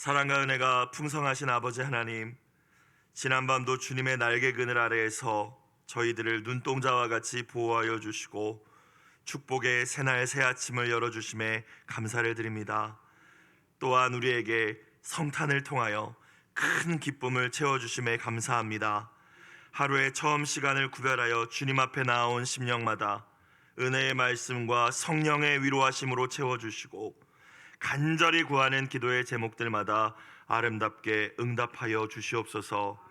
사랑과 은혜가 풍성하신 아버지 하나님, 지난밤도 주님의 날개 그늘 아래에서 저희들을 눈동자와 같이 보호하여 주시고 축복의 새날 새 아침을 열어주심에 감사를 드립니다. 또한 우리에게 성탄을 통하여 큰 기쁨을 채워주심에 감사합니다. 하루의 처음 시간을 구별하여 주님 앞에 나온 심령마다 은혜의 말씀과 성령의 위로하심으로 채워주시고 간절히 구하는 기도의 제목들마다 아름답게 응답하여 주시옵소서.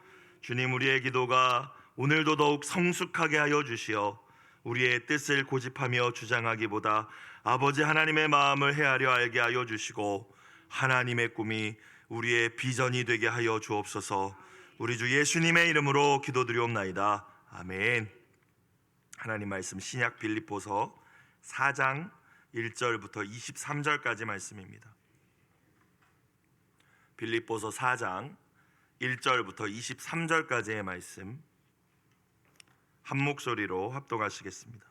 주님, 우리의 기도가 오늘도 더욱 성숙하게 하여 주시어 우리의 뜻을 고집하며 주장하기보다 아버지 하나님의 마음을 헤아려 알게 하여 주시고 하나님의 꿈이 우리의 비전이 되게 하여 주옵소서. 우리 주 예수님의 이름으로 기도드리옵나이다. 아멘. 하나님 말씀 신약 빌립보서 4장 1절부터 23절까지 말씀입니다. 빌립보서 4장 1절부터 23절까지의 말씀 한 목소리로 합독하시겠습니다.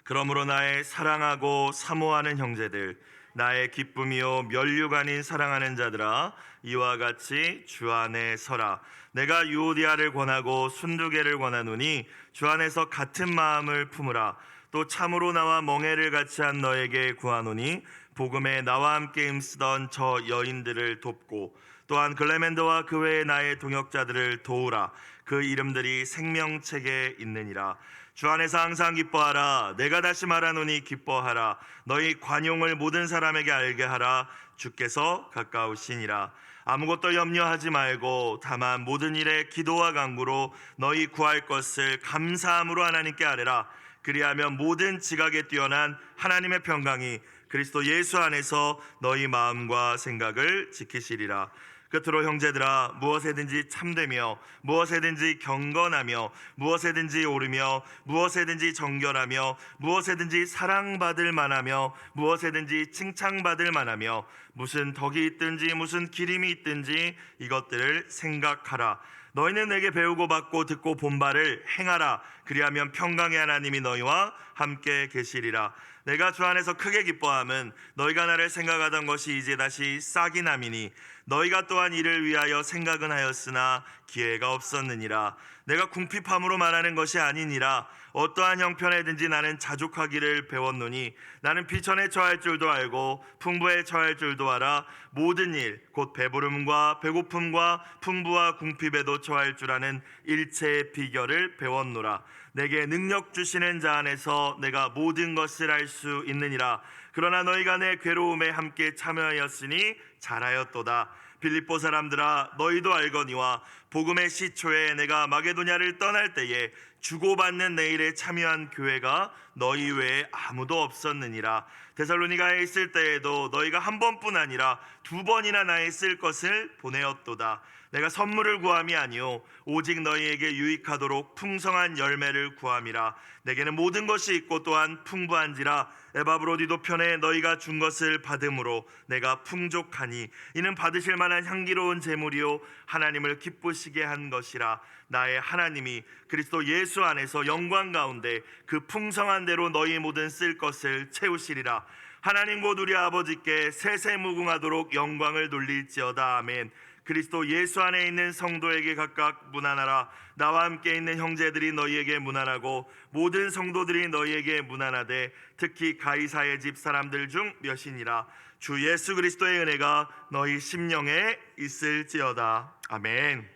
그러므로 나의 사랑하고 사모하는 형제들, 나의 기쁨이요 면류가 아닌 사랑하는 자들아, 이와 같이 주 안에 서라. 내가 유오디아를 권하고 순두개를 권하노니 주 안에서 같은 마음을 품으라. 또 참으로 나와 멍에를 같이 한 너에게 구하노니 복음에 나와 함께 힘쓰던 저 여인들을 돕고 또한 글레멘더와 그 외의 나의 동역자들을 도우라. 그 이름들이 생명책에 있느니라. 주 안에서 항상 기뻐하라. 내가 다시 말하노니 기뻐하라. 너희 관용을 모든 사람에게 알게 하라. 주께서 가까우시니라. 아무것도 염려하지 말고 다만 모든 일에 기도와 간구로 너희 구할 것을 감사함으로 하나님께 아뢰라. 그리하면 모든 지각에 뛰어난 하나님의 평강이 그리스도 예수 안에서 너희 마음과 생각을 지키시리라. 끝으로 형제들아, 무엇에든지 참되며 무엇에든지 경건하며 무엇에든지 옳으며 무엇에든지 정결하며 무엇에든지 사랑받을 만하며 무엇에든지 칭찬받을 만하며 무슨 덕이 있든지 무슨 기림이 있든지 이것들을 생각하라. 너희는 내게 배우고 받고 듣고 본 바를 행하라. 그리하면 평강의 하나님이 너희와 함께 계시리라. 내가 주 안에서 크게 기뻐함은 너희가 나를 생각하던 것이 이제 다시 싹이 남이니 너희가 또한 이를 위하여 생각은 하였으나 기회가 없었느니라. 내가 궁핍함으로 말하는 것이 아니니라. 어떠한 형편에든지 나는 자족하기를 배웠노니 나는 비천에 처할 줄도 알고 풍부에 처할 줄도 알아. 모든 일 곧 배부름과 배고픔과 풍부와 궁핍에도 처할 줄 아는 일체의 비결을 배웠노라. 내게 능력 주시는 자 안에서 내가 모든 것을 할 수 있느니라. 그러나 너희가 내 괴로움에 함께 참여하였으니 잘하였도다. 빌립보 사람들아, 너희도 알거니와 복음의 시초에 내가 마게도냐를 떠날 때에 주고받는 내 일에 참여한 교회가 너희 외에 아무도 없었느니라. 데살로니가에 있을 때에도 너희가 한 번뿐 아니라 두 번이나 나의 쓸 것을 보내었도다. 내가 선물을 구함이 아니요 오직 너희에게 유익하도록 풍성한 열매를 구함이라. 내게는 모든 것이 있고 또한 풍부한지라. 에바브로디도 편에 너희가 준 것을 받음으로 내가 풍족하니 이는 받으실 만한 향기로운 제물이요 하나님을 기쁘시게 한 것이라. 나의 하나님이 그리스도 예수 안에서 영광 가운데 그 풍성한 대로 너희 모든 쓸 것을 채우시리라. 하나님 곧 우리 아버지께 세세무궁하도록 영광을 돌릴지어다. 아멘. 그리스도 예수 안에 있는 성도에게 각각 문안하라. 나와 함께 있는 형제들이 너희에게 문안하고 모든 성도들이 너희에게 문안하되 특히 가이사의 집 사람들 중 몇이니라. 주 예수 그리스도의 은혜가 너희 심령에 있을지어다. 아멘.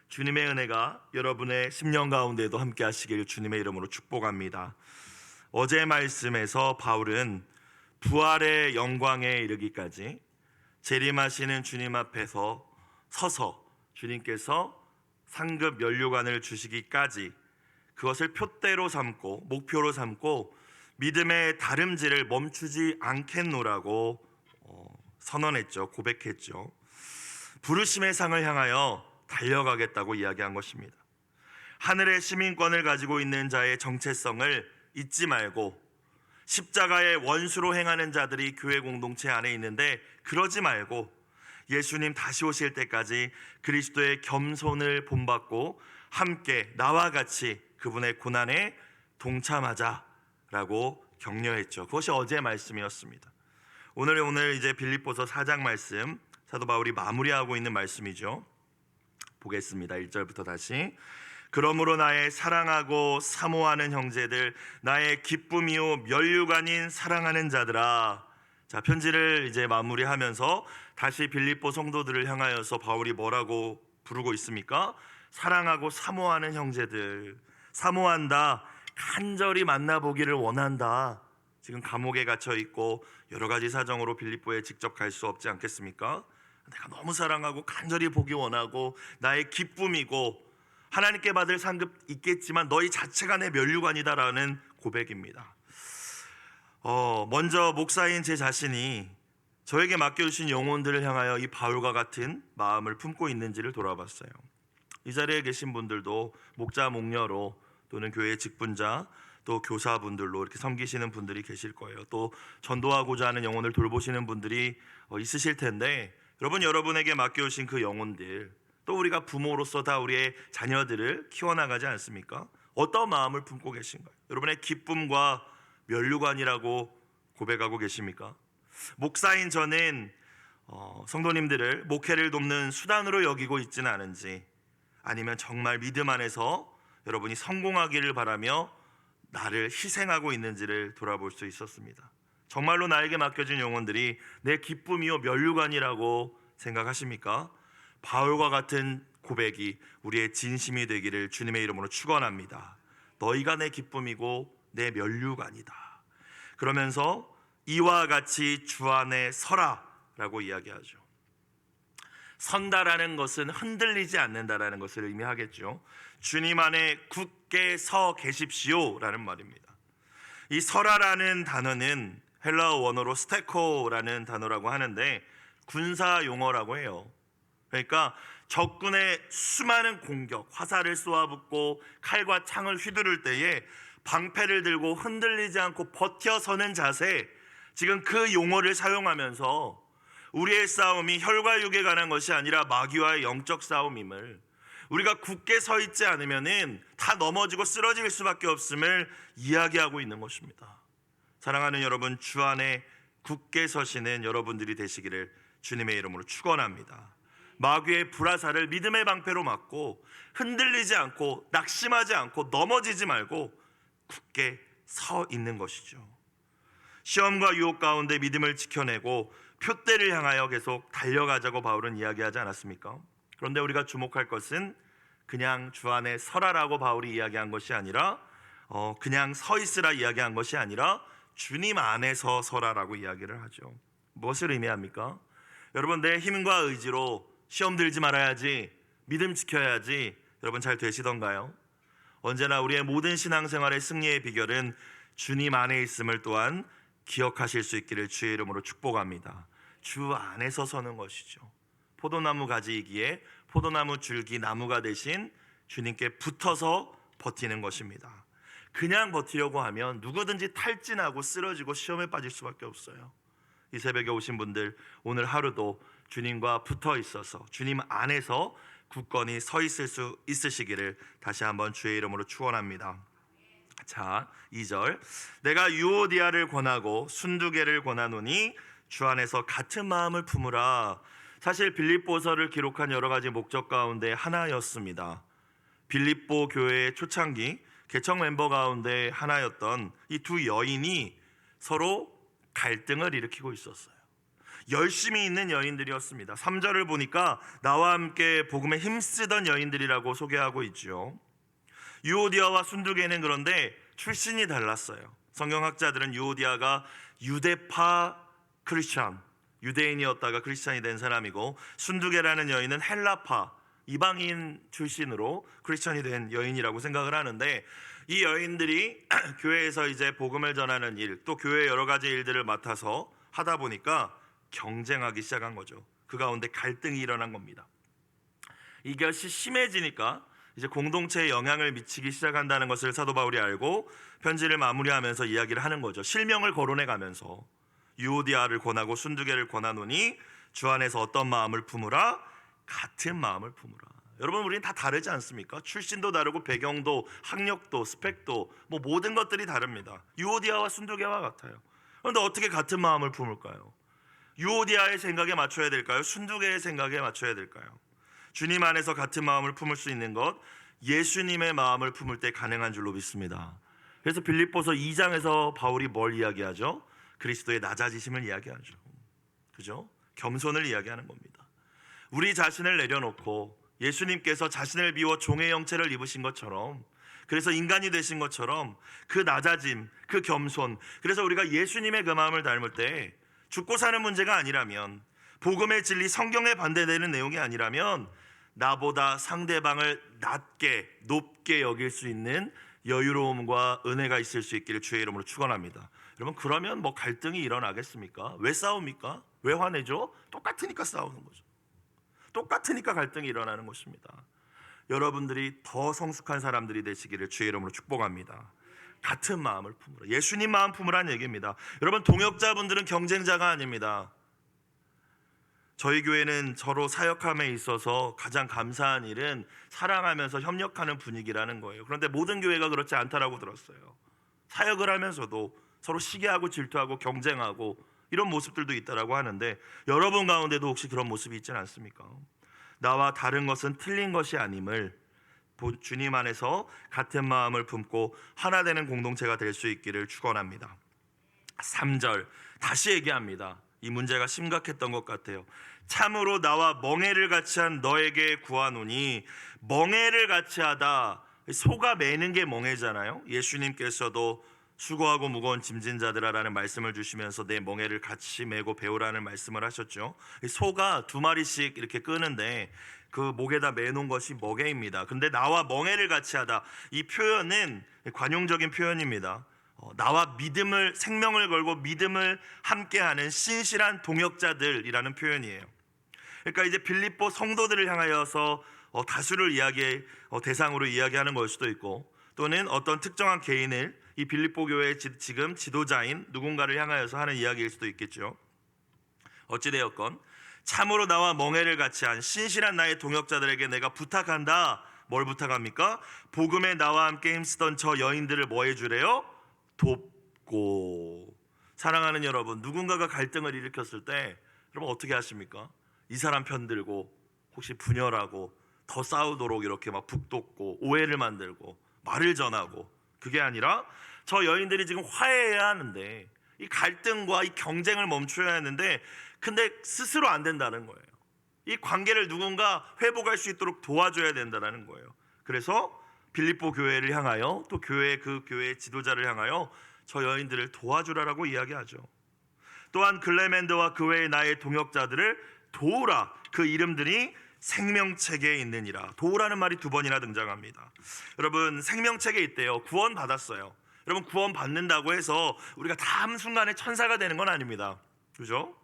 주님의 은혜가 여러분의 심령 가운데도 함께 하시길 주님의 이름으로 축복합니다. 어제 말씀에서 바울은 부활의 영광에 이르기까지 재림하시는 주님 앞에서 서서 주님께서 상급 면류관을 주시기까지 그것을 표대로 삼고 목표로 삼고 믿음의 다름질을 멈추지 않겠노라고 선언했죠. 고백했죠. 부르심의 상을 향하여 달려가겠다고 이야기한 것입니다. 하늘의 시민권을 가지고 있는 자의 정체성을 잊지 말고 십자가의 원수로 행하는 자들이 교회 공동체 안에 있는데 그러지 말고 예수님 다시 오실 때까지 그리스도의 겸손을 본받고 함께 나와 같이 그분의 고난에 동참하자라고 격려했죠. 그것이 어제 말씀이었습니다. 오늘 이제 빌립보서 4장 말씀 사도 바울이 마무리하고 있는 말씀이죠. 보겠습니다. 1절부터 다시. 그러므로 나의 사랑하고 사모하는 형제들, 나의 기쁨이요 면류가 아닌 사랑하는 자들아. 자, 편지를 이제 마무리하면서 다시 빌립보 성도들을 향하여서 바울이 뭐라고 부르고 있습니까? 사랑하고 사모하는 형제들, 사모한다, 간절히 만나보기를 원한다. 지금 감옥에 gat혀 있고 여러 가지 사정으로 빌립보에 직접 갈 수 없지 않겠습니까? 내가 너무 사랑하고 간절히 보기 원하고 나의 기쁨이고 하나님께 받을 상급 있겠지만 너희 자체가 내 면류관이다라는 고백입니다. 먼저 목사인 제 자신이 저에게 맡겨주신 영혼들을 향하여 이 바울과 같은 마음을 품고 있는지를 돌아봤어요. 이 자리에 계신 분들도 목자, 목녀로 또는 교회 직분자, 또 교사분들로 이렇게 섬기시는 분들이 계실 거예요. 또 전도하고자 하는 영혼을 돌보시는 분들이 있으실 텐데, 여러분에게 맡겨주신 그 영혼들, 또 우리가 부모로서 다 우리의 자녀들을 키워나가지 않습니까? 어떤 마음을 품고 계신가요? 여러분의 기쁨과 면류관이라고 고백하고 계십니까? 목사인 저는 성도님들을 목회를 돕는 수단으로 여기고 있지는 않은지, 아니면 정말 믿음 안에서 여러분이 성공하기를 바라며 나를 희생하고 있는지를 돌아볼 수 있었습니다. 정말로 나에게 맡겨진 영혼들이 내 기쁨이요 면류관이라고 생각하십니까? 바울과 같은 고백이 우리의 진심이 되기를 주님의 이름으로 축원합니다. 너희가 내 기쁨이고 내 면류관이다. 그러면서 이와 같이 주 안에 서라 라고 이야기하죠. 선다라는 것은 흔들리지 않는다라는 것을 의미하겠죠. 주님 안에 굳게 서 계십시오 라는 말입니다. 이 서라라는 단어는 헬라어 원어로 스테코라는 단어라고 하는데 군사 용어라고 해요. 그러니까 적군의 수많은 공격, 화살을 쏘아붙고 칼과 창을 휘두를 때에 방패를 들고 흔들리지 않고 버텨서는 자세, 지금 그 용어를 사용하면서 우리의 싸움이 혈과 육에 관한 것이 아니라 마귀와의 영적 싸움임을, 우리가 굳게 서 있지 않으면은 다 넘어지고 쓰러질 수밖에 없음을 이야기하고 있는 것입니다. 사랑하는 여러분, 주 안에 굳게 서시는 여러분들이 되시기를 주님의 이름으로 축원합니다. 마귀의 불화살을 믿음의 방패로 막고 흔들리지 않고 낙심하지 않고 넘어지지 말고 굳게 서 있는 것이죠. 시험과 유혹 가운데 믿음을 지켜내고 표대를 향하여 계속 달려가자고 바울은 이야기하지 않았습니까? 그런데 우리가 주목할 것은 그냥 주 안에 서라라고 바울이 이야기한 것이 아니라 그냥 서 있으라 이야기한 것이 아니라 주님 안에서 서라라고 이야기를 하죠. 무엇을 의미합니까? 여러분, 내 힘과 의지로 시험 들지 말아야지, 믿음 지켜야지, 여러분 잘 되시던가요? 언제나 우리의 모든 신앙생활의 승리의 비결은 주님 안에 있음을 또한 기억하실 수 있기를 주의 이름으로 축복합니다. 주 안에서 서는 것이죠. 포도나무 가지이기에 포도나무 줄기 나무가 되신 주님께 붙어서 버티는 것입니다. 그냥 버티려고 하면 누구든지 탈진하고 쓰러지고 시험에 빠질 수밖에 없어요. 이 새벽에 오신 분들, 오늘 하루도 주님과 붙어 있어서 주님 안에서 굳건히 서 있을 수 있으시기를 다시 한번 주의 이름으로 축원합니다. 자, 2절. 내가 유오디아를 권하고 순두개를 권하노니 주 안에서 같은 마음을 품으라. 사실 빌립보서를 기록한 여러 가지 목적 가운데 하나였습니다. 빌립보 교회의 초창기 개척 멤버 가운데 하나였던 이 두 여인이 서로 갈등을 일으키고 있었어요. 열심히 있는 여인들이었습니다. 3절을 보니까 나와 함께 복음에 힘쓰던 여인들이라고 소개하고 있죠. 유오디아와 순두개는 그런데 출신이 달랐어요. 성경학자들은 유오디아가 유대파 크리스찬, 유대인이었다가 크리스찬이 된 사람이고, 순두개라는 여인은 헬라파 이방인 출신으로 크리스찬이 된 여인이라고 생각을 하는데, 이 여인들이 교회에서 이제 복음을 전하는 일, 또 교회의 여러 가지 일들을 맡아서 하다 보니까 경쟁하기 시작한 거죠. 그 가운데 갈등이 일어난 겁니다. 이것이 심해지니까 이제 공동체에 영향을 미치기 시작한다는 것을 사도 바울이 알고 편지를 마무리하면서 이야기를 하는 거죠. 실명을 거론해 가면서 유오디아를 권하고 순두개를 권하노니 주 안에서 어떤 마음을 품으라? 같은 마음을 품으라. 여러분, 우리는 다 다르지 않습니까? 출신도 다르고 배경도, 학력도, 스펙도, 모든 것들이 다릅니다. 유오디아와 순두개와 같아요. 그런데 어떻게 같은 마음을 품을까요? 유오디아의 생각에 맞춰야 될까요? 순두개의 생각에 맞춰야 될까요? 주님 안에서 같은 마음을 품을 수 있는 것, 예수님의 마음을 품을 때 가능한 줄로 믿습니다. 그래서 빌립보서 2장에서 바울이 뭘 이야기하죠? 그리스도의 낮아지심을 이야기하죠. 그죠? 겸손을 이야기하는 겁니다. 우리 자신을 내려놓고 예수님께서 자신을 비워 종의 형체를 입으신 것처럼, 그래서 인간이 되신 것처럼 그 낮아짐, 그 겸손, 그래서 우리가 예수님의 그 마음을 닮을 때 죽고 사는 문제가 아니라면, 복음의 진리, 성경에 반대되는 내용이 아니라면 나보다 상대방을 낮게, 높게 여길 수 있는 여유로움과 은혜가 있을 수 있기를 주의 이름으로 축원합니다. 여러분, 그러면 뭐 갈등이 일어나겠습니까? 왜 싸웁니까? 왜 화내죠? 똑같으니까 싸우는 거죠. 똑같으니까 갈등이 일어나는 것입니다. 여러분들이 더 성숙한 사람들이 되시기를 주의 이름으로 축복합니다. 같은 마음을 품으라. 예수님 마음 품으라는 얘기입니다. 여러분, 동역자분들은 경쟁자가 아닙니다. 저희 교회는 서로 사역함에 있어서 가장 감사한 일은 사랑하면서 협력하는 분위기라는 거예요. 그런데 모든 교회가 그렇지 않다라고 들었어요. 사역을 하면서도 서로 시기하고 질투하고 경쟁하고 이런 모습들도 있다라고 하는데, 여러분 가운데도 혹시 그런 모습이 있지는 않습니까? 나와 다른 것은 틀린 것이 아님을 주님 안에서 같은 마음을 품고 하나 되는 공동체가 될 수 있기를 축원합니다. 3절 다시 얘기합니다. 이 문제가 심각했던 것 같아요. 참으로 나와 멍에를 같이 한 너에게 구하노니. 멍에를 같이 하다, 소가 매는 게 멍에잖아요. 예수님께서도 수고하고 무거운 짐진 자들아라는 말씀을 주시면서 내 멍에를 같이 메고 배우라는 말씀을 하셨죠. 소가 2마리씩 이렇게 끄는데 그 목에다 매놓은 것이 멍에입니다. 근데 나와 멍에를 같이 하다, 이 표현은 관용적인 표현입니다. 나와 믿음을, 생명을 걸고 믿음을 함께하는 신실한 동역자들이라는 표현이에요. 그러니까 이제 빌립보 성도들을 향하여서 다수를 대상으로 이야기하는 걸 수도 있고, 또는 어떤 특정한 개인을, 이 빌립보 교회의 지금 지도자인 누군가를 향하여서 하는 이야기일 수도 있겠죠. 어찌되었건 참으로 나와 멍에를 같이 한 신실한 나의 동역자들에게 내가 부탁한다. 뭘 부탁합니까? 복음에 나와 함께 힘쓰던 저 여인들을 뭐 해주래요? 돕고. 사랑하는 여러분, 누군가가 갈등을 일으켰을 때 여러분 어떻게 하십니까? 이 사람 편들고, 혹시 분열하고 더 싸우도록 이렇게 막 북돋고 오해를 만들고 말을 전하고, 그게 아니라 저 여인들이 지금 화해해야 하는데, 이 갈등과 이 경쟁을 멈춰야 하는데, 근데 스스로 안 된다는 거예요. 이 관계를 누군가 회복할 수 있도록 도와줘야 된다는 거예요. 그래서 빌립보 교회를 향하여, 또 그 교회의 지도자를 향하여 저 여인들을 도와주라라고 이야기하죠. 또한 글레멘드와 그 외의 나의 동역자들을 도우라. 그 이름들이 생명책에 있느니라. 도우라는 말이 2번이나 등장합니다. 여러분, 생명책에 있대요. 구원 받았어요. 여러분, 구원 받는다고 해서 우리가 다 한순간에 천사가 되는 건 아닙니다. 그죠?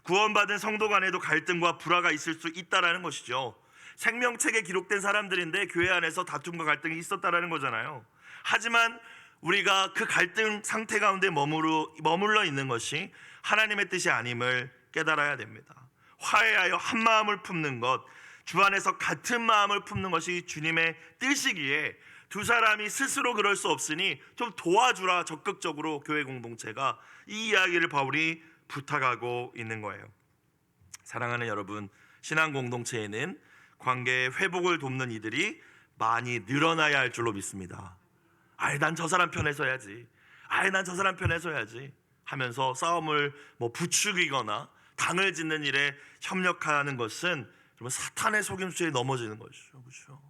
구원받은 성도 간에도 갈등과 불화가 있을 수 있다라는 것이죠. 생명책에 기록된 사람들인데 교회 안에서 다툼과 갈등이 있었다라는 거잖아요. 하지만 우리가 그 갈등 상태 가운데 머물러 있는 것이 하나님의 뜻이 아님을 깨달아야 됩니다. 화해하여 한 마음을 품는 것, 주 안에서 같은 마음을 품는 것이 주님의 뜻이기에 두 사람이 스스로 그럴 수 없으니 좀 도와주라. 적극적으로 교회 공동체가, 이 이야기를 바울이 부탁하고 있는 거예요. 사랑하는 여러분, 신앙 공동체에는 관계의 회복을 돕는 이들이 많이 늘어나야 할 줄로 믿습니다. 난 저 사람 편에 서야지, 난 저 사람 편에 서야지 하면서 싸움을 부추기거나 당을 짓는 일에 협력하는 것은 사탄의 속임수에 넘어지는 것이죠. 그렇죠?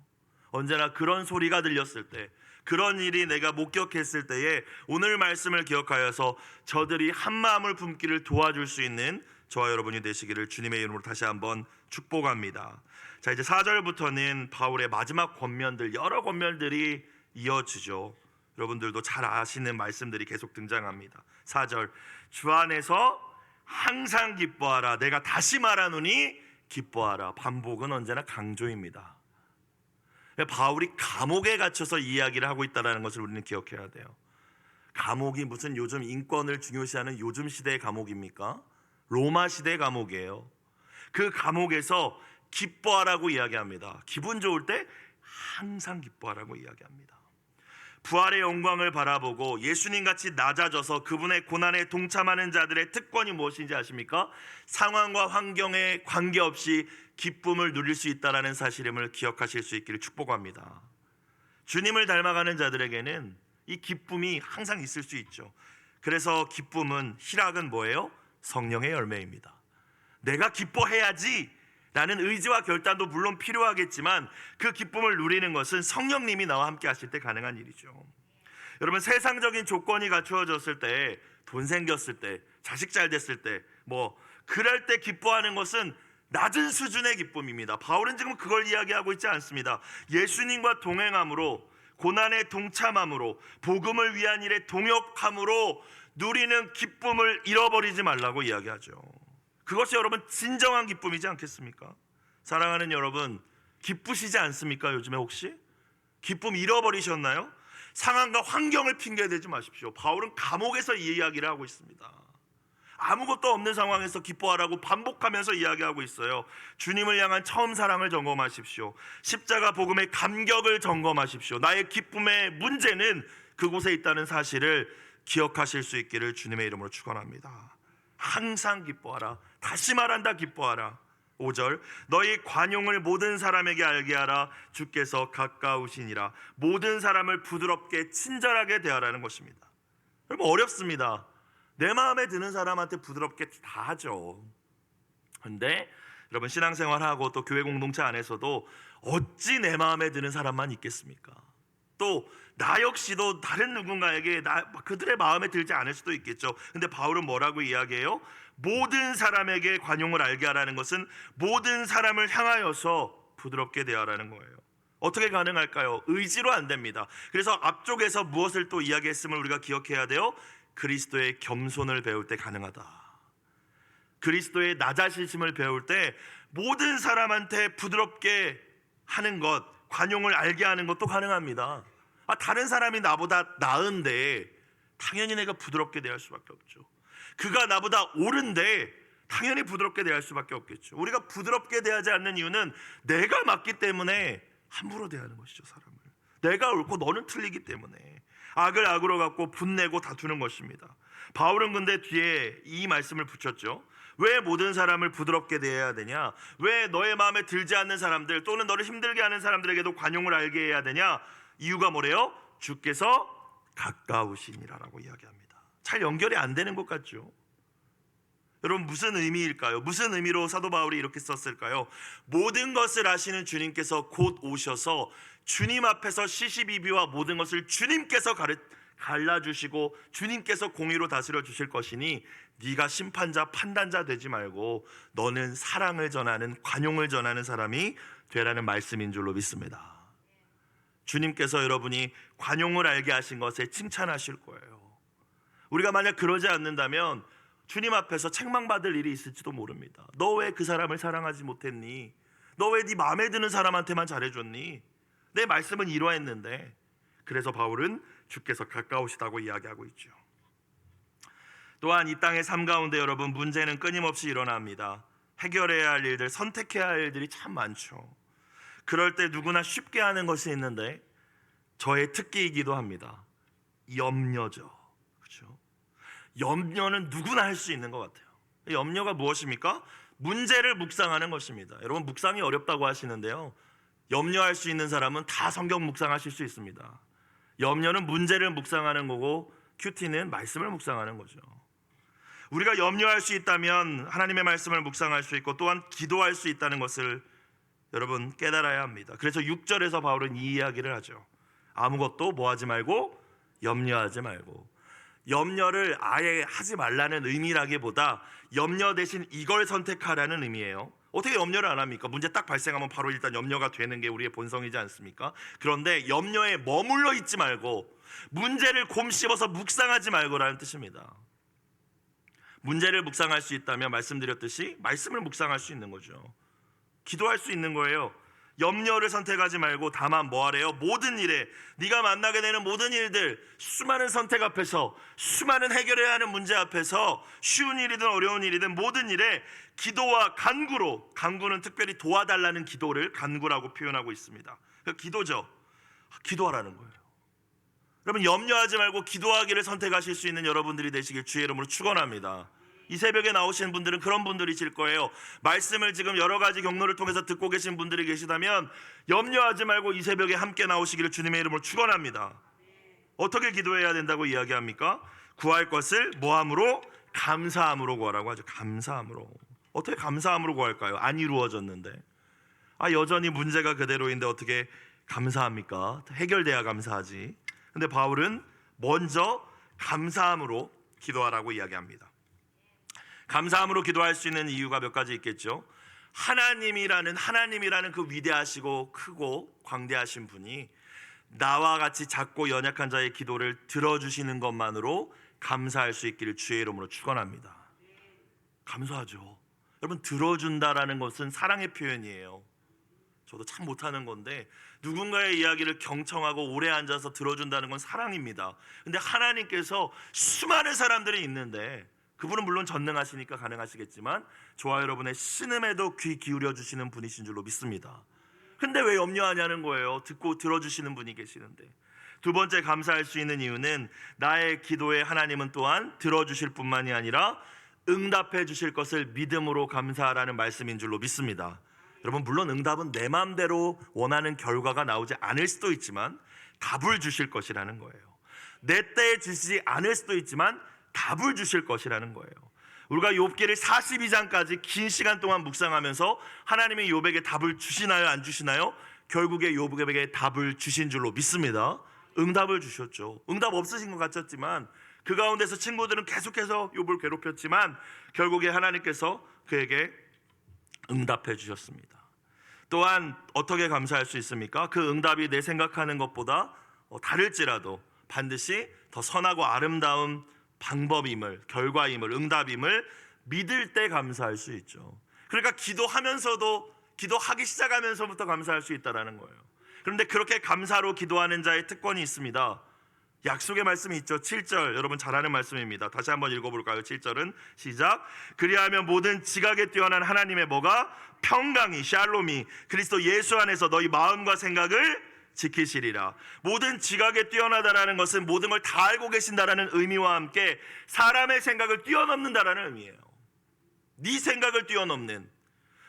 언제나 그런 소리가 들렸을 때, 그런 일이 내가 목격했을 때에 오늘 말씀을 기억하여서 저들이 한 마음을 품기를 도와줄 수 있는 저와 여러분이 되시기를 주님의 이름으로 다시 한번 축복합니다. 자, 이제 4절부터는 바울의 마지막 권면들, 여러 권면들이 이어지죠. 여러분들도 잘 아시는 말씀들이 계속 등장합니다. 4절, 주 안에서 항상 기뻐하라. 내가 다시 말하노니 기뻐하라. 반복은 언제나 강조입니다. 바울이 감옥에 갇혀서 이야기를 하고 있다는 것을 우리는 기억해야 돼요. 감옥이 무슨 요즘 인권을 중요시하는 요즘 시대의 감옥입니까? 로마 시대의 감옥이에요. 그 감옥에서 기뻐하라고 이야기합니다. 기분 좋을 때 항상 기뻐하라고 이야기합니다. 부활의 영광을 바라보고 예수님같이 낮아져서 그분의 고난에 동참하는 자들의 특권이 무엇인지 아십니까? 상황과 환경에 관계없이 기쁨을 누릴 수 있다는 사실임을 기억하실 수 있기를 축복합니다. 주님을 닮아가는 자들에게는 이 기쁨이 항상 있을 수 있죠. 그래서 기쁨은, 희락은 뭐예요? 성령의 열매입니다. 내가 기뻐해야지 라는 의지와 결단도 물론 필요하겠지만 그 기쁨을 누리는 것은 성령님이 나와 함께 하실 때 가능한 일이죠. 여러분, 세상적인 조건이 갖추어졌을 때, 돈 생겼을 때, 자식 잘 됐을 때, 그럴 때 기뻐하는 것은 낮은 수준의 기쁨입니다. 바울은 지금 그걸 이야기하고 있지 않습니다. 예수님과 동행함으로, 고난에 동참함으로, 복음을 위한 일에 동역함으로 누리는 기쁨을 잃어버리지 말라고 이야기하죠. 그것이 여러분 진정한 기쁨이지 않겠습니까? 사랑하는 여러분, 기쁘시지 않습니까? 요즘에 혹시 기쁨 잃어버리셨나요? 상황과 환경을 핑계대지 마십시오. 바울은 감옥에서 이 이야기를 하고 있습니다. 아무것도 없는 상황에서 기뻐하라고 반복하면서 이야기하고 있어요. 주님을 향한 처음 사랑을 점검하십시오. 십자가 복음의 감격을 점검하십시오. 나의 기쁨의 문제는 그곳에 있다는 사실을 기억하실 수 있기를 주님의 이름으로 축원합니다. 항상 기뻐하라. 다시 말한다, 기뻐하라. 5절, 너희 관용을 모든 사람에게 알게 하라. 주께서 가까우시니라. 모든 사람을 부드럽게 친절하게 대하라는 것입니다. 여러분, 어렵습니다. 내 마음에 드는 사람한테 부드럽게 다 하죠. 근데 여러분, 신앙생활하고 또 교회 공동체 안에서도 어찌 내 마음에 드는 사람만 있겠습니까? 또 나 역시도 다른 누군가에게 그들의 마음에 들지 않을 수도 있겠죠. 근데 바울은 뭐라고 이야기해요? 모든 사람에게 관용을 알게 하라는 것은 모든 사람을 향하여서 부드럽게 대하라는 거예요. 어떻게 가능할까요? 의지로 안 됩니다. 그래서 앞쪽에서 무엇을 또 이야기했음을 우리가 기억해야 돼요? 그리스도의 겸손을 배울 때 가능하다. 그리스도의 낮아지심을 배울 때 모든 사람한테 부드럽게 하는 것, 관용을 알게 하는 것도 가능합니다. 다른 사람이 나보다 나은데 당연히 내가 부드럽게 대할 수밖에 없죠. 그가 나보다 옳은데 당연히 부드럽게 대할 수밖에 없겠죠. 우리가 부드럽게 대하지 않는 이유는 내가 맞기 때문에 함부로 대하는 것이죠. 사람을 내가 옳고 너는 틀리기 때문에 악을 악으로 갚고 분내고 다투는 것입니다. 바울은 근데 뒤에 이 말씀을 붙였죠. 왜 모든 사람을 부드럽게 대해야 되냐? 왜 너의 마음에 들지 않는 사람들 또는 너를 힘들게 하는 사람들에게도 관용을 알게 해야 되냐? 이유가 뭐래요? 주께서 가까우시니라라고 이야기합니다. 잘 연결이 안 되는 것 같죠? 여러분, 무슨 의미일까요? 무슨 의미로 사도 바울이 이렇게 썼을까요? 모든 것을 아시는 주님께서 곧 오셔서 주님 앞에서 시시비비와 모든 것을 주님께서 갈라주시고 주님께서 공의로 다스려 주실 것이니 네가 심판자 판단자 되지 말고 너는 사랑을 전하는, 관용을 전하는 사람이 되라는 말씀인 줄로 믿습니다. 주님께서 여러분이 관용을 알게 하신 것에 칭찬하실 거예요. 우리가 만약 그러지 않는다면 주님 앞에서 책망받을 일이 있을지도 모릅니다. 너 왜 그 사람을 사랑하지 못했니? 너 왜 네 마음에 드는 사람한테만 잘해줬니? 내 말씀은 이러했는데. 그래서 바울은 주께서 가까우시다고 이야기하고 있죠. 또한 이 땅의 삶 가운데 여러분, 문제는 끊임없이 일어납니다. 해결해야 할 일들, 선택해야 할 일들이 참 많죠. 그럴 때 누구나 쉽게 하는 것이 있는데 저의 특기이기도 합니다. 염려죠. 그렇죠? 염려는 누구나 할 수 있는 것 같아요. 염려가 무엇입니까? 문제를 묵상하는 것입니다. 여러분, 묵상이 어렵다고 하시는데요, 염려할 수 있는 사람은 다 성경 묵상하실 수 있습니다. 염려는 문제를 묵상하는 거고 큐티는 말씀을 묵상하는 거죠. 우리가 염려할 수 있다면 하나님의 말씀을 묵상할 수 있고 또한 기도할 수 있다는 것을 여러분 깨달아야 합니다. 그래서 6절에서 바울은 이 이야기를 하죠. 아무것도 뭐하지 말고 염려하지 말고. 염려를 아예 하지 말라는 의미라기보다 염려 대신 이걸 선택하라는 의미예요. 어떻게 염려를 안 합니까? 문제 딱 발생하면 바로 일단 염려가 되는 게 우리의 본성이지 않습니까? 그런데 염려에 머물러 있지 말고 문제를 곰씹어서 묵상하지 말고라는 뜻입니다. 문제를 묵상할 수 있다면 말씀드렸듯이 말씀을 묵상할 수 있는 거죠. 기도할 수 있는 거예요. 염려를 선택하지 말고 다만 뭐하래요? 모든 일에, 네가 만나게 되는 모든 일들, 수많은 선택 앞에서, 수많은 해결해야 하는 문제 앞에서, 쉬운 일이든 어려운 일이든 모든 일에 기도와 간구로, 간구는 특별히 도와달라는 기도를 간구라고 표현하고 있습니다. 기도죠. 기도하라는 거예요. 여러분 염려하지 말고 기도하기를 선택하실 수 있는 여러분들이 되시길 주의 이름으로 축원합니다. 이 새벽에 나오시는 분들은 그런 분들이실 거예요. 말씀을 지금 여러 가지 경로를 통해서 듣고 계신 분들이 계시다면 염려하지 말고 이 새벽에 함께 나오시기를 주님의 이름으로 축원합니다. 어떻게 기도해야 된다고 이야기합니까? 구할 것을 뭐함으로? 감사함으로 구하라고 하죠. 감사함으로. 어떻게 감사함으로 구할까요? 안 이루어졌는데, 여전히 문제가 그대로인데 어떻게 감사합니까? 해결돼야 감사하지. 근데 바울은 먼저 감사함으로 기도하라고 이야기합니다. 감사함으로 기도할 수 있는 이유가 몇 가지 있겠죠. 하나님이라는 그 위대하시고 크고 광대하신 분이 나와 같이 작고 연약한 자의 기도를 들어주시는 것만으로 감사할 수 있기를 주의 이름으로 축원합니다. 감사하죠. 여러분, 들어준다라는 것은 사랑의 표현이에요. 저도 참 못하는 건데 누군가의 이야기를 경청하고 오래 앉아서 들어준다는 건 사랑입니다. 근데 하나님께서 수많은 사람들이 있는데, 그분은 물론 전능하시니까 가능하시겠지만 저와 여러분의 신음에도 귀 기울여 주시는 분이신 줄로 믿습니다. 근데 왜 염려하냐는 거예요. 듣고 들어주시는 분이 계시는데. 두 번째 감사할 수 있는 이유는 나의 기도에 하나님은 또한 들어주실 뿐만이 아니라 응답해 주실 것을 믿음으로 감사하라는 말씀인 줄로 믿습니다. 여러분, 물론 응답은 내 마음대로 원하는 결과가 나오지 않을 수도 있지만 답을 주실 것이라는 거예요. 내 때에 주시지 않을 수도 있지만 답을 주실 것이라는 거예요. 우리가 욥기를 42장까지 긴 시간 동안 묵상하면서 하나님이 욥에게 답을 주시나요, 안 주시나요? 결국에 욥에게 답을 주신 줄로 믿습니다. 응답을 주셨죠. 응답 없으신 것 같았지만 그 가운데서 친구들은 계속해서 욥을 괴롭혔지만 결국에 하나님께서 그에게 응답해 주셨습니다. 또한 어떻게 감사할 수 있습니까? 그 응답이 내 생각하는 것보다 다를지라도 반드시 더 선하고 아름다운 방법임을, 결과임을, 응답임을 믿을 때 감사할 수 있죠. 그러니까 기도하기 시작하면서부터 감사할 수 있다는 거예요. 그런데 그렇게 감사로 기도하는 자의 특권이 있습니다. 약속의 말씀이 있죠. 7절, 여러분 잘 아는 말씀입니다. 다시 한번 읽어볼까요? 7절은 시작. 그리하면 모든 지각에 뛰어난 하나님의 뭐가? 평강이, 샬롬이 그리스도 예수 안에서 너희 마음과 생각을 지키시리라. 모든 지각에 뛰어나다라는 것은 모든 걸 다 알고 계신다라는 의미와 함께 사람의 생각을 뛰어넘는다라는 의미예요. 네 생각을 뛰어넘는,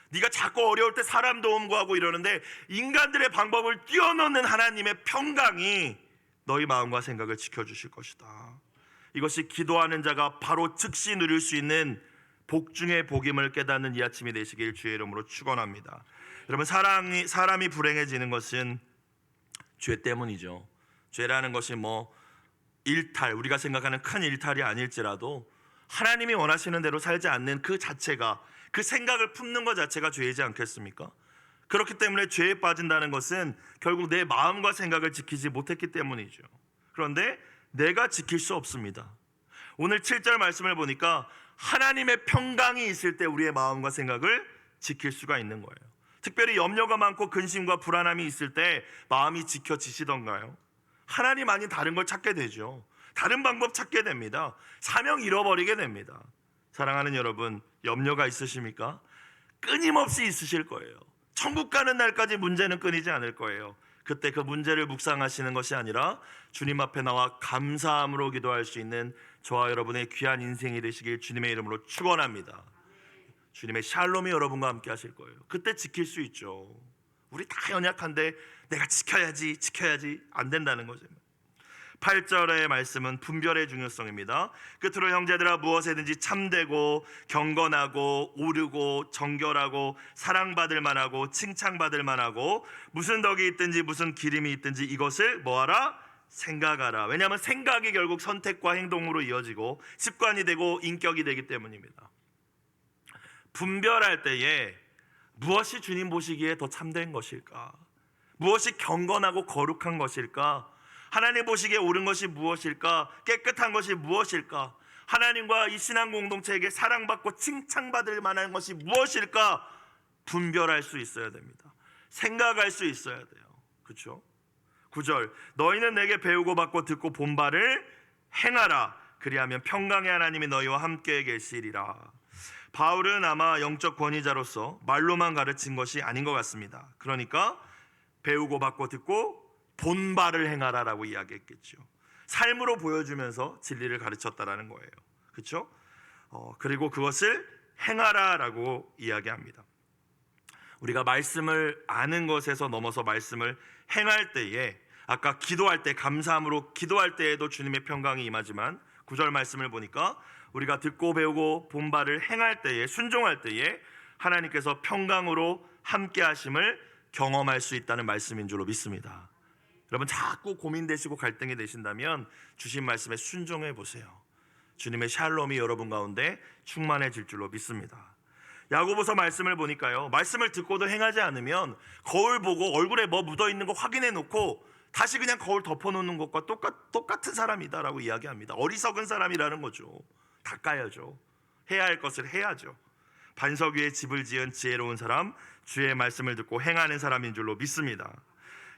네가 자꾸 어려울 때 사람 도움 구하고 이러는데 인간들의 방법을 뛰어넘는 하나님의 평강이 너희 마음과 생각을 지켜주실 것이다. 이것이 기도하는 자가 바로 즉시 누릴 수 있는 복 중의 복임을 깨닫는 이 아침이 되시길 주의 이름으로 축원합니다. 여러분, 사람이 불행해지는 것은 죄 때문이죠. 죄라는 것이 일탈, 우리가 생각하는 큰 일탈이 아닐지라도 하나님이 원하시는 대로 살지 않는 그 자체가, 그 생각을 품는 것 자체가 죄이지 않겠습니까? 그렇기 때문에 죄에 빠진다는 것은 결국 내 마음과 생각을 지키지 못했기 때문이죠. 그런데 내가 지킬 수 없습니다. 오늘 7절 말씀을 보니까 하나님의 평강이 있을 때 우리의 마음과 생각을 지킬 수가 있는 거예요. 특별히 염려가 많고 근심과 불안함이 있을 때 마음이 지켜지시던가요? 하나님 아닌 다른 걸 찾게 되죠. 다른 방법 찾게 됩니다. 사명 잃어버리게 됩니다. 사랑하는 여러분, 염려가 있으십니까? 끊임없이 있으실 거예요. 천국 가는 날까지 문제는 끊이지 않을 거예요. 그때 그 문제를 묵상하시는 것이 아니라 주님 앞에 나와 감사함으로 기도할 수 있는 저와 여러분의 귀한 인생이 되시길 주님의 이름으로 축원합니다. 주님의 샬롬이 여러분과 함께 하실 거예요. 그때 지킬 수 있죠. 우리 다 연약한데 내가 지켜야지 안 된다는 거죠. 8절의 말씀은 분별의 중요성입니다. 끝으로 형제들아, 무엇에든지 참되고 경건하고 옳고 정결하고 사랑받을 만하고 칭찬받을 만하고 무슨 덕이 있든지 무슨 기림이 있든지 이것을 뭐하라? 생각하라. 왜냐하면 생각이 결국 선택과 행동으로 이어지고 습관이 되고 인격이 되기 때문입니다. 분별할 때에 무엇이 주님 보시기에 더 참된 것일까? 무엇이 경건하고 거룩한 것일까? 하나님 보시기에 옳은 것이 무엇일까? 깨끗한 것이 무엇일까? 하나님과 이 신앙 공동체에게 사랑받고 칭찬받을 만한 것이 무엇일까? 분별할 수 있어야 됩니다. 생각할 수 있어야 돼요. 그렇죠? 9절, 너희는 내게 배우고 받고 듣고 본 바를 행하라. 그리하면 평강의 하나님이 너희와 함께 계시리라. 바울은 아마 영적 권위자로서 말로만 가르친 것이 아닌 것 같습니다. 그러니까 배우고 받고 듣고 본 바를 행하라라고 이야기했겠죠. 삶으로 보여주면서 진리를 가르쳤다라는 거예요. 그렇죠? 그리고 그것을 행하라라고 이야기합니다. 우리가 말씀을 아는 것에서 넘어서 말씀을 행할 때에, 아까 기도할 때, 감사함으로 기도할 때에도 주님의 평강이 임하지만 9절 말씀을 보니까 우리가 듣고 배우고 본 바를 행할 때에, 순종할 때에 하나님께서 평강으로 함께 하심을 경험할 수 있다는 말씀인 줄로 믿습니다. 여러분, 자꾸 고민되시고 갈등이 되신다면 주신 말씀에 순종해 보세요. 주님의 샬롬이 여러분 가운데 충만해질 줄로 믿습니다. 야고보서 말씀을 보니까요, 말씀을 듣고도 행하지 않으면 거울 보고 얼굴에 뭐 묻어있는 거 확인해 놓고 다시 그냥 거울 덮어놓는 것과 똑같은 사람이다라고 이야기합니다. 어리석은 사람이라는 거죠. 닦아야죠. 해야 할 것을 해야죠. 반석 위에 집을 지은 지혜로운 사람, 주의 말씀을 듣고 행하는 사람인 줄로 믿습니다.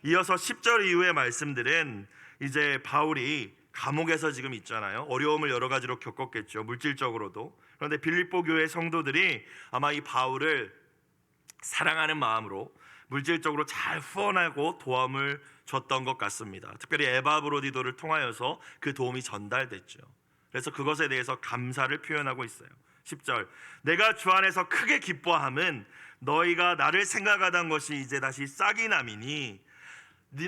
이어서 10절 이후의 말씀들은 이제 바울이 감옥에서 지금 있잖아요. 어려움을 여러 가지로 겪었겠죠. 물질적으로도. 그런데 빌립보 교회 성도들이 아마 이 바울을 사랑하는 마음으로 물질적으로 잘 후원하고 도움을 줬던 것 같습니다. 특별히 에바브로디도를 통하여서 그 도움이 전달됐죠. 그래서 그것에 대해서 감사를 표현하고 있어요. 10절, 내가 주 안에서 크게 기뻐함은 너희가 나를 생각하던 것이 이제 다시 싹이 남이니,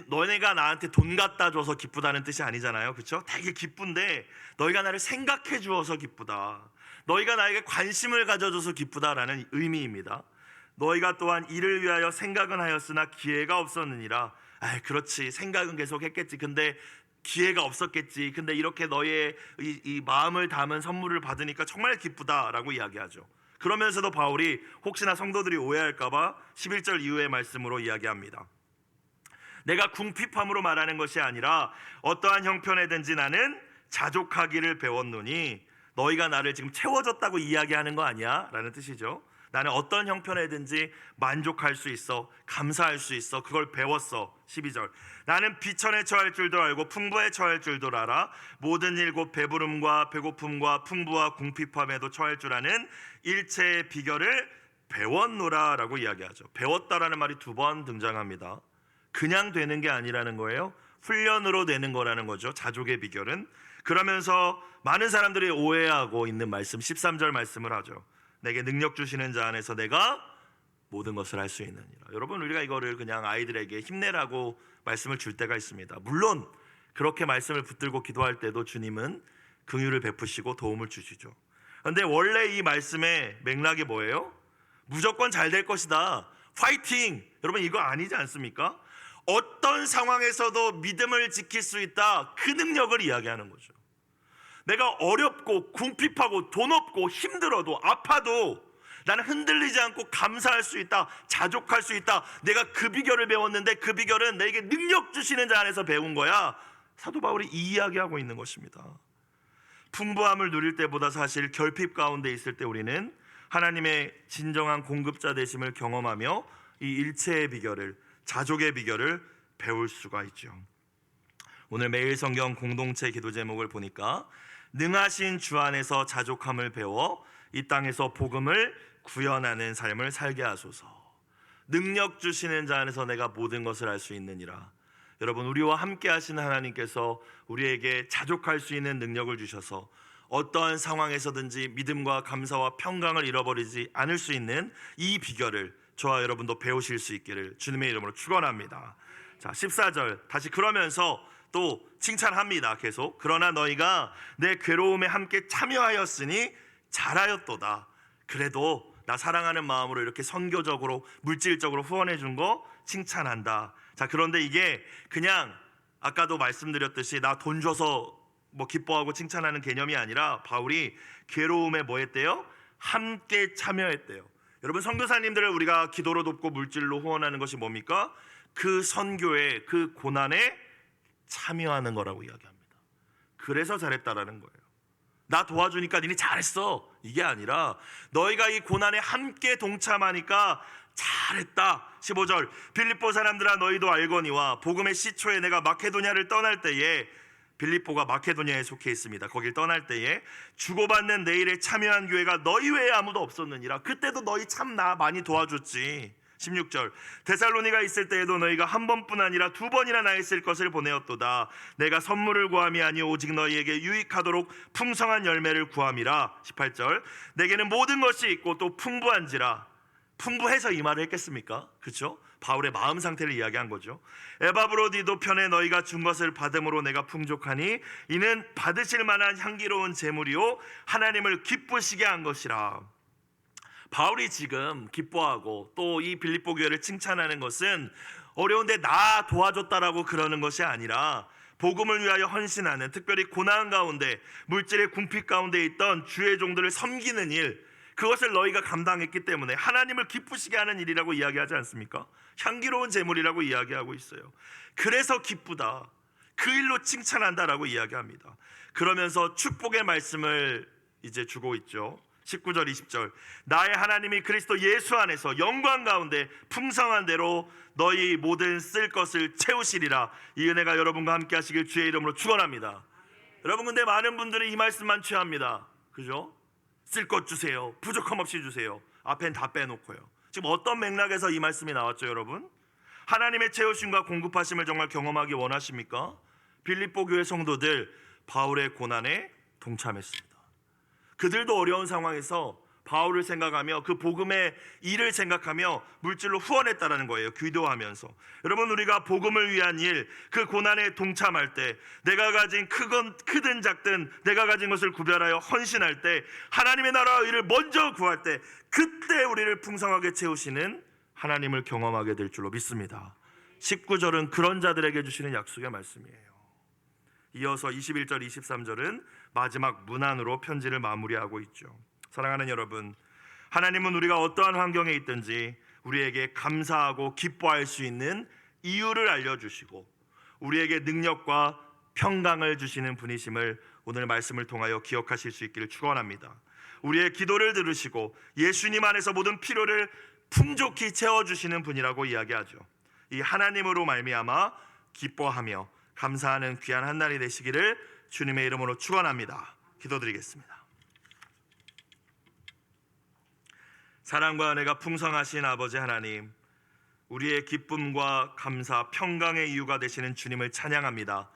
너네가 나한테 돈 갖다 줘서 기쁘다는 뜻이 아니잖아요. 그렇죠? 되게 기쁜데 너희가 나를 생각해 주어서 기쁘다, 너희가 나에게 관심을 가져줘서 기쁘다라는 의미입니다. 너희가 또한 이를 위하여 생각은 하였으나 기회가 없었느니라. 그렇지, 생각은 계속 했겠지. 근데 기회가 없었겠지. 근데 이렇게 너의 이 마음을 담은 선물을 받으니까 정말 기쁘다라고 이야기하죠. 그러면서도 바울이 혹시나 성도들이 오해할까봐 11절 이후의 말씀으로 이야기합니다. 내가 궁핍함으로 말하는 것이 아니라 어떠한 형편에든지 나는 자족하기를 배웠노니, 너희가 나를 지금 채워줬다고 이야기하는 거 아니야? 라는 뜻이죠. 나는 어떤 형편에든지 만족할 수 있어, 감사할 수 있어, 그걸 배웠어. 12절, 나는 비천에 처할 줄도 알고 풍부에 처할 줄도 알아. 모든 일 곧 배부름과 배고픔과 풍부와 궁핍함에도 처할 줄 아는 일체의 비결을 배웠노라 라고 이야기하죠. 배웠다라는 말이 2번 등장합니다. 그냥 되는 게 아니라는 거예요. 훈련으로 되는 거라는 거죠. 자족의 비결은. 그러면서 많은 사람들이 오해하고 있는 말씀, 13절 말씀을 하죠. 내게 능력 주시는 자 안에서 내가 모든 것을 할 수 있느니라. 여러분, 우리가 이거를 그냥 아이들에게 힘내라고 말씀을 줄 때가 있습니다. 물론 그렇게 말씀을 붙들고 기도할 때도 주님은 긍휼을 베푸시고 도움을 주시죠. 그런데 원래 이 말씀의 맥락이 뭐예요? 무조건 잘 될 것이다, 파이팅! 여러분, 이거 아니지 않습니까? 어떤 상황에서도 믿음을 지킬 수 있다, 그 능력을 이야기하는 거죠. 내가 어렵고 궁핍하고 돈 없고 힘들어도 아파도 나는 흔들리지 않고 감사할 수 있다, 자족할 수 있다. 내가 그 비결을 배웠는데 그 비결은 내게 능력 주시는 자 안에서 배운 거야. 사도 바울이 이 이야기하고 있는 것입니다. 풍부함을 누릴 때보다 사실 결핍 가운데 있을 때 우리는 하나님의 진정한 공급자 되심을 경험하며 이 일체의 비결을, 자족의 비결을 배울 수가 있죠. 오늘 매일 성경 공동체 기도 제목을 보니까 능하신 주 안에서 자족함을 배워 이 땅에서 복음을 구현하는 삶을 살게 하소서. 능력 주시는 자 안에서 내가 모든 것을 할 수 있느니라. 여러분, 우리와 함께 하시는 하나님께서 우리에게 자족할 수 있는 능력을 주셔서 어떠한 상황에서든지 믿음과 감사와 평강을 잃어버리지 않을 수 있는 이 비결을 저와 여러분도 배우실 수 있기를 주님의 이름으로 축원합니다. 자, 14절 다시 그러면서 또 칭찬합니다. 계속. 그러나 너희가 내 괴로움에 함께 참여하였으니 잘하였도다. 그래도 나 사랑하는 마음으로 이렇게 선교적으로 물질적으로 후원해 준 거 칭찬한다. 자, 그런데 이게 그냥 아까도 말씀드렸듯이 나 돈 줘서 뭐 기뻐하고 칭찬하는 개념이 아니라 바울이 괴로움에 뭐 했대요? 함께 참여했대요. 여러분, 선교사님들을 우리가 기도로 돕고 물질로 후원하는 것이 뭡니까? 그 선교에, 그 고난에 참여하는 거라고 이야기합니다. 그래서 잘했다라는 거예요. 나 도와주니까 니네 잘했어, 이게 아니라 너희가 이 고난에 함께 동참하니까 잘했다. 15절, 빌립보 사람들아 너희도 알거니와 복음의 시초에 내가 마케도냐를 떠날 때에, 빌립보가 마케도냐에 속해 있습니다. 거길 떠날 때에 주고받는 내 일에 참여한 교회가 너희 외에 아무도 없었느니라. 그때도 너희 참 나 많이 도와줬지. 16절 데살로니가 있을 때에도 너희가 한 번뿐 아니라 두 번이나 나의 쓸 것을 보내었도다. 내가 선물을 구함이 아니오 오직 너희에게 유익하도록 풍성한 열매를 구함이라. 18절 내게는 모든 것이 있고 또 풍부한지라. 풍부해서 이 말을 했겠습니까? 그렇죠? 바울의 마음 상태를 이야기한 거죠. 에바브로디도 편에 너희가 준 것을 받음으로 내가 풍족하니 이는 받으실 만한 향기로운 제물이요 하나님을 기쁘시게 한 것이라. 바울이 지금 기뻐하고 또 이 빌립보 교회를 칭찬하는 것은 어려운데 나 도와줬다라고 그러는 것이 아니라 복음을 위하여 헌신하는, 특별히 고난 가운데 물질의 궁핍 가운데 있던 주의 종들을 섬기는 일, 그것을 너희가 감당했기 때문에 하나님을 기쁘시게 하는 일이라고 이야기하지 않습니까? 향기로운 제물이라고 이야기하고 있어요. 그래서 기쁘다, 그 일로 칭찬한다라고 이야기합니다. 그러면서 축복의 말씀을 이제 주고 있죠. 19절 20절 나의 하나님이 그리스도 예수 안에서 영광 가운데 풍성한 대로 너희 모든 쓸 것을 채우시리라. 이 은혜가 여러분과 함께 하시길 주의 이름으로 축원합니다. 여러분, 근데 많은 분들이 이 말씀만 취합니다. 그죠? 쓸 것 주세요, 부족함 없이 주세요. 앞엔 다 빼놓고요. 지금 어떤 맥락에서 이 말씀이 나왔죠, 여러분? 하나님의 채우심과 공급하심을 정말 경험하기 원하십니까? 빌립보 교회 성도들 바울의 고난에 동참했습니다. 그들도 어려운 상황에서 바울을 생각하며 그 복음의 일을 생각하며 물질로 후원했다라는 거예요. 기도하면서. 여러분, 우리가 복음을 위한 일, 그 고난에 동참할 때, 내가 가진 크든 작든 내가 가진 것을 구별하여 헌신할 때, 하나님의 나라와 의를 먼저 구할 때, 그때 우리를 풍성하게 채우시는 하나님을 경험하게 될 줄로 믿습니다. 19절은 그런 자들에게 주시는 약속의 말씀이에요. 이어서 21절 23절은 마지막 문안으로 편지를 마무리하고 있죠. 사랑하는 여러분, 하나님은 우리가 어떠한 환경에 있든지 우리에게 감사하고 기뻐할 수 있는 이유를 알려주시고 우리에게 능력과 평강을 주시는 분이심을 오늘 말씀을 통하여 기억하실 수 있기를 축원합니다. 우리의 기도를 들으시고 예수님 안에서 모든 필요를 풍족히 채워주시는 분이라고 이야기하죠. 이 하나님으로 말미암아 기뻐하며 감사하는 귀한 한 날이 되시기를 주님의 이름으로 축원합니다. 기도드리겠습니다. 사랑과 은혜가 풍성하신 아버지 하나님, 우리의 기쁨과 감사, 평강의 이유가 되시는 주님을 찬양합니다.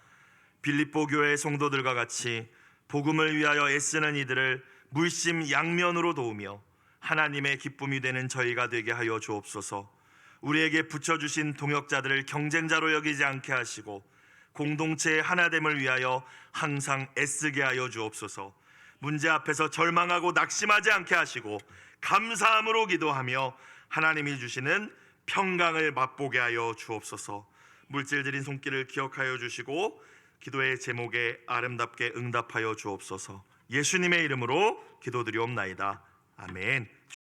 빌립보 교회 성도들과 같이 복음을 위하여 애쓰는 이들을 물심 양면으로 도우며 하나님의 기쁨이 되는 저희가 되게 하여 주옵소서. 우리에게 붙여주신 동역자들을 경쟁자로 여기지 않게 하시고 공동체의 하나됨을 위하여 항상 애쓰게 하여 주옵소서. 문제 앞에서 절망하고 낙심하지 않게 하시고 감사함으로 기도하며 하나님이 주시는 평강을 맛보게 하여 주옵소서. 물질들인 손길을 기억하여 주시고 기도의 제목에 아름답게 응답하여 주옵소서. 예수님의 이름으로 기도드리옵나이다. 아멘.